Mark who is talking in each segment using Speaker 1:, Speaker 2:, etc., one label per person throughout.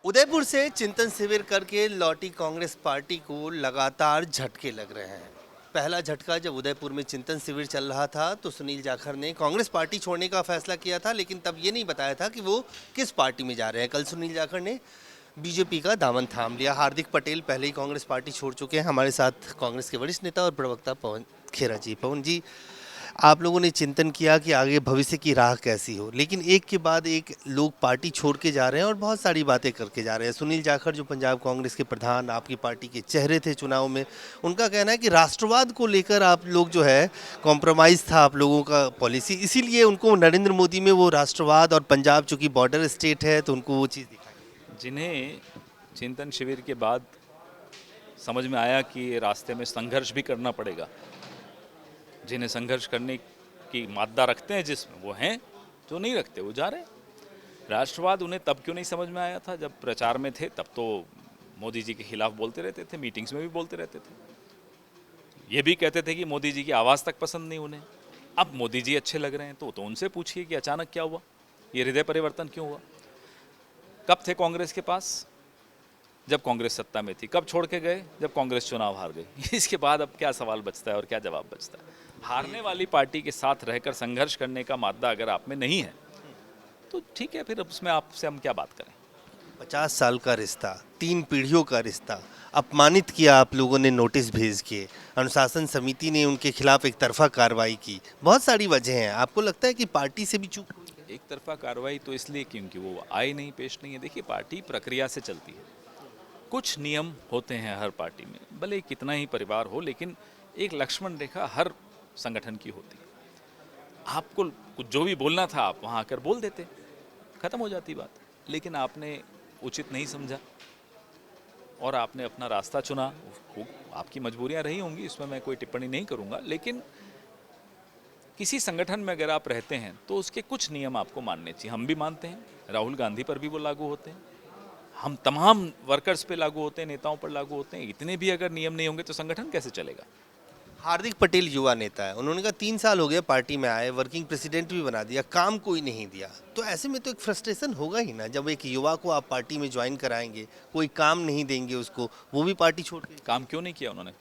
Speaker 1: उदयपुर से चिंतन शिविर करके लौटी कांग्रेस पार्टी को लगातार झटके लग रहे हैं। पहला झटका जब उदयपुर में चिंतन शिविर चल रहा था तो सुनील जाखड़ ने कांग्रेस पार्टी छोड़ने का फैसला किया था, लेकिन तब ये नहीं बताया था कि वो किस पार्टी में जा रहे हैं। कल सुनील जाखड़ ने बीजेपी का दामन थाम लिया। हार्दिक पटेल पहले ही कांग्रेस पार्टी छोड़ चुके हैं। हमारे साथ कांग्रेस के वरिष्ठ नेता और प्रवक्ता पवन खेरा जी। पवन जी, आप लोगों ने चिंतन किया कि आगे भविष्य की राह कैसी हो, लेकिन एक के बाद एक लोग पार्टी छोड़ के जा रहे हैं और बहुत सारी बातें करके जा रहे हैं। सुनील जाखड़ जो पंजाब कांग्रेस के प्रधान, आपकी पार्टी के चेहरे थे चुनाव में, उनका कहना है कि राष्ट्रवाद को लेकर आप लोग जो है कॉम्प्रोमाइज़ था आप लोगों का पॉलिसी, इसीलिए उनको नरेंद्र मोदी में वो राष्ट्रवाद और पंजाब चूँकि बॉर्डर स्टेट है तो उनको वो चीज़ दिखाई।
Speaker 2: जिन्हें चिंतन शिविर के बाद समझ में आया कि रास्ते में संघर्ष भी करना पड़ेगा, जिन्हें संघर्ष करने की मादा रखते हैं जिसमें, वो हैं। जो नहीं रखते वो जा रहे हैं। राष्ट्रवाद उन्हें तब क्यों नहीं समझ में आया था जब प्रचार में थे, तब तो मोदी जी के खिलाफ बोलते रहते थे, मीटिंग्स में भी बोलते रहते थे। ये भी कहते थे कि मोदी जी की आवाज़ तक पसंद नहीं उन्हें। अब मोदी जी अच्छे लग रहे हैं तो उनसे पूछिए कि अचानक क्या हुआ, ये हृदय परिवर्तन क्यों हुआ। कब थे कांग्रेस के पास? जब कांग्रेस सत्ता में थी। कब छोड़ के गए? जब कांग्रेस चुनाव हार गई। इसके बाद अब क्या सवाल बचता है और क्या जवाब बचता है? हारने वाली पार्टी के साथ रहकर संघर्ष करने का मादा अगर आप में नहीं है तो ठीक है, फिर उसमें आपसे हम क्या बात करें।
Speaker 1: 50 साल का रिश्ता, 3 पीढ़ियों का रिश्ता, अपमानित किया आप लोगों ने नोटिस भेज के, अनुशासन समिति ने उनके खिलाफ एक तरफा कार्रवाई की, बहुत सारी वजह हैं। आपको लगता है कि पार्टी से भी चूक हुई?
Speaker 2: एक तरफा कार्रवाई तो इसलिए क्योंकि वो आए नहीं, पेश नहीं है। देखिए, पार्टी प्रक्रिया से चलती है। कुछ नियम होते हैं हर पार्टी में, भले कितना ही परिवार हो, लेकिन एक लक्ष्मण रेखा हर संगठन की होती है। आपको कुछ जो भी बोलना था आप वहाँ आकर बोल देते, खत्म हो जाती बात। लेकिन आपने उचित नहीं समझा और आपने अपना रास्ता चुना। आपकी मजबूरियां रही होंगी, इसमें मैं कोई टिप्पणी नहीं करूंगा, लेकिन किसी संगठन में अगर आप रहते हैं तो उसके कुछ नियम आपको मानने चाहिए। हम भी मानते हैं, राहुल गांधी पर भी वो लागू होते हैं, हम तमाम वर्कर्स पे लागू होते हैं, नेताओं पर लागू होते हैं। इतने भी अगर नियम नहीं होंगे तो संगठन कैसे चलेगा।
Speaker 1: हार्दिक पटेल युवा नेता है, उन्होंने कहा 3 साल हो गए पार्टी में आए, वर्किंग प्रेसिडेंट भी बना दिया, काम कोई नहीं दिया। तो ऐसे में तो एक फ्रस्ट्रेशन होगा ही ना, जब एक युवा को आप पार्टी में ज्वाइन कराएंगे, कोई काम नहीं देंगे उसको, वो भी पार्टी छोड़ के।
Speaker 2: काम क्यों नहीं किया उन्होंने?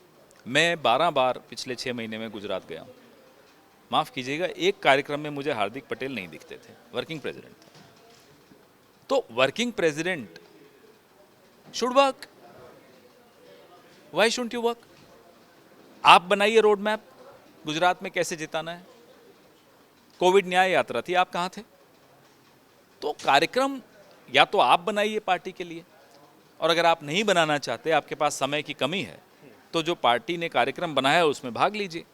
Speaker 2: मैं 12 बार पिछले 6 महीने में गुजरात गया हूँ। माफ़ कीजिएगा, एक कार्यक्रम में मुझे हार्दिक पटेल नहीं दिखते थे, वर्किंग प्रेसिडेंट थे। तो working president should work, why shouldn't you work? आप बनाइए रोड मैप, गुजरात में कैसे जिताना है। कोविड न्याय यात्रा थी, आप कहाँ थे? तो कार्यक्रम या तो आप बनाइए पार्टी के लिए, और अगर आप नहीं बनाना चाहते, आपके पास समय की कमी है, तो जो पार्टी ने कार्यक्रम बनाया है उसमें भाग लीजिए।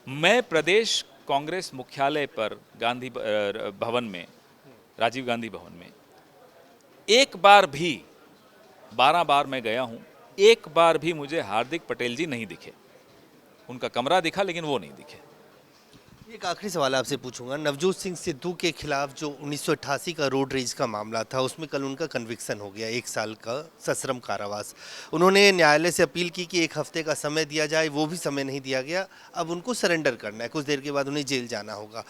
Speaker 2: मैं प्रदेश कांग्रेस मुख्यालय पर गांधी भवन में, राजीव गांधी भवन में एक बार भी, 12 बार मैं गया हूं, एक बार भी मुझे हार्दिक पटेल जी नहीं दिखे। उनका कमरा दिखा लेकिन वो नहीं दिखे।
Speaker 1: एक आखिरी सवाल आपसे पूछूंगा, नवजोत सिंह सिद्धू के खिलाफ जो 1988 का रोड रेज का मामला था, उसमें कल उनका कन्विक्शन हो गया, 1 साल का सश्रम कारावास। उन्होंने न्यायालय से अपील की कि 1 हफ्ते का समय दिया जाए, वो भी समय नहीं दिया गया। अब उनको सरेंडर करना है, कुछ देर के बाद उन्हें जेल जाना होगा।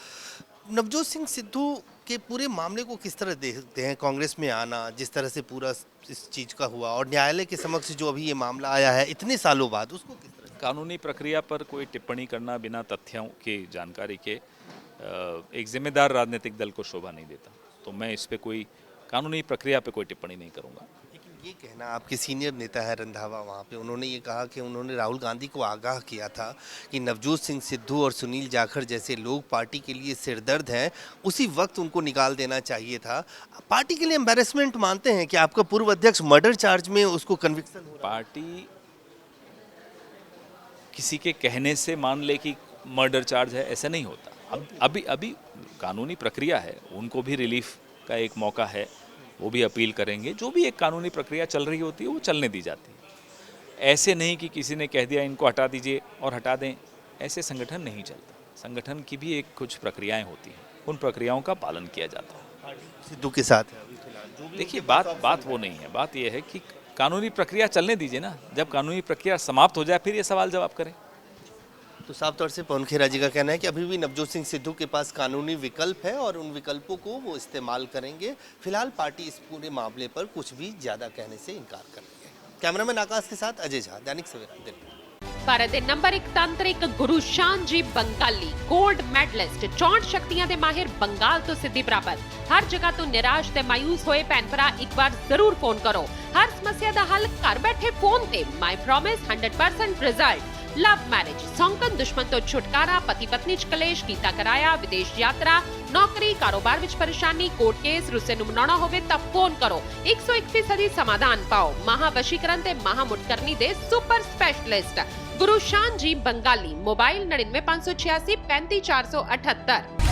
Speaker 1: नवजोत सिंह सिद्धू के पूरे मामले को किस तरह देखते हैं? कांग्रेस में आना, जिस तरह से पूरा इस चीज़ का हुआ, और न्यायालय के समक्ष जो अभी ये मामला आया है इतने सालों बाद, उसको किस तरह?
Speaker 2: कानूनी प्रक्रिया पर कोई टिप्पणी करना बिना तथ्यों की जानकारी के एक जिम्मेदार राजनीतिक दल को शोभा नहीं देता। तो मैं इस पे कोई कानूनी प्रक्रिया पे कोई टिप्पणी नहीं करूंगा।
Speaker 1: लेकिन ये कहना, आपके सीनियर नेता है रंधावा वहाँ पे, उन्होंने ये कहा कि उन्होंने राहुल गांधी को आगाह किया था कि नवजोत सिंह सिद्धू और सुनील जाखड़ जैसे लोग पार्टी के लिए सिरदर्द हैं, उसी वक्त उनको निकाल देना चाहिए था। पार्टी के लिए एम्बेरसमेंट मानते हैं कि आपका पूर्व अध्यक्ष मर्डर चार्ज में उसको कन्विक्शन हो रहा है?
Speaker 2: पार्टी किसी के कहने से मान ले कि मर्डर चार्ज है, ऐसा नहीं होता। अब अभी कानूनी प्रक्रिया है, उनको भी रिलीफ का एक मौका है, वो भी अपील करेंगे। जो भी एक कानूनी प्रक्रिया चल रही होती है वो चलने दी जाती है। ऐसे नहीं कि किसी ने कह दिया इनको हटा दीजिए और हटा दें, ऐसे संगठन नहीं चलता। संगठन की भी एक कुछ प्रक्रियाएं होती हैं, उन प्रक्रियाओं का पालन किया जाता है।
Speaker 1: सिद्धू के साथ है अभी फिलहाल।
Speaker 2: देखिए, बात वो नहीं है। बात यह है कि कानूनी प्रक्रिया चलने दीजिए ना। जब कानूनी प्रक्रिया समाप्त हो जाए फिर ये सवाल जवाब करें।
Speaker 1: तो साफ तौर से पवन खेरा जी का कहना है कि अभी भी नवजोत सिंह सिद्धू के पास कानूनी विकल्प है और उन विकल्पों को वो इस्तेमाल करेंगे। फिलहाल पार्टी इस पूरे मामले पर कुछ भी ज्यादा कहने से इनकार कर रही है। कैमरामैन आकाश के साथ अजय झा, दैनिक सवेरा दिल्ली।
Speaker 3: ਭਾਰਤ ਦੇ ਨੰਬਰ 1 ਤਾਂਤਰਿਕ ਗੁਰੂ ਸ਼ਾਨ ਜੀ ਬੰਗਾਲੀ 골ਡ ਮੈਡਲਿਸਟ 64 ਸ਼ਕਤੀਆਂ ਦੇ ਮਾਹਿਰ ਬੰਗਾਲ ਤੋਂ ਸਿੱਧੀ ਪ੍ਰਾਪਤ। ਹਰ ਜਗ੍ਹਾ ਤੋਂ ਨਿਰਾਸ਼ ਤੇ ਮਾਯੂਸ ਹੋਏ ਭੈਣ ਭਰਾ ਇੱਕ ਵਾਰ ਜ਼ਰੂਰ ਫੋਨ ਕਰੋ। ਹਰ ਸਮੱਸਿਆ ਦਾ ਹੱਲ ਘਰ ਬੈਠੇ ਫੋਨ ਤੇ। My promise 100% result. Love marriage, ਸੌਂਕਣ ਦੁਸ਼ਮਣ ਤੋਂ ਛੁਟਕਾਰਾ, ਪਤੀ ਪਤਨੀ ਚ ਕਲੇਸ਼ ਕੀਤਾ ਕਰਾਇਆ, ਵਿਦੇਸ਼ ਯਾਤਰਾ, ਨੌਕਰੀ, ਕਾਰੋਬਾਰ ਵਿੱਚ ਪਰੇਸ਼ਾਨੀ, ਕੋਰਟ ਕੇਸ, ਰੁੱਸੇ ਨੂੰ ਮਨਾਉਣਾ ਹੋਵੇ ਤਾਂ ਫੋਨ ਕਰੋ। 101% ਸਮਾਧਾਨ ਪਾਓ। ਮਹਾਵਸ਼ੀਕਰਨ ਤੇ ਮਹਾਮੁਟਕਰਨੀ ਦੇ ਸੁਪਰ ਸਪੈਸ਼ਲਿਸਟ ਗੁਰੂ ਸ਼ਾਨ ਜੀ ਬੰਗਾਲੀ। मोबाइल 99 586 35 478।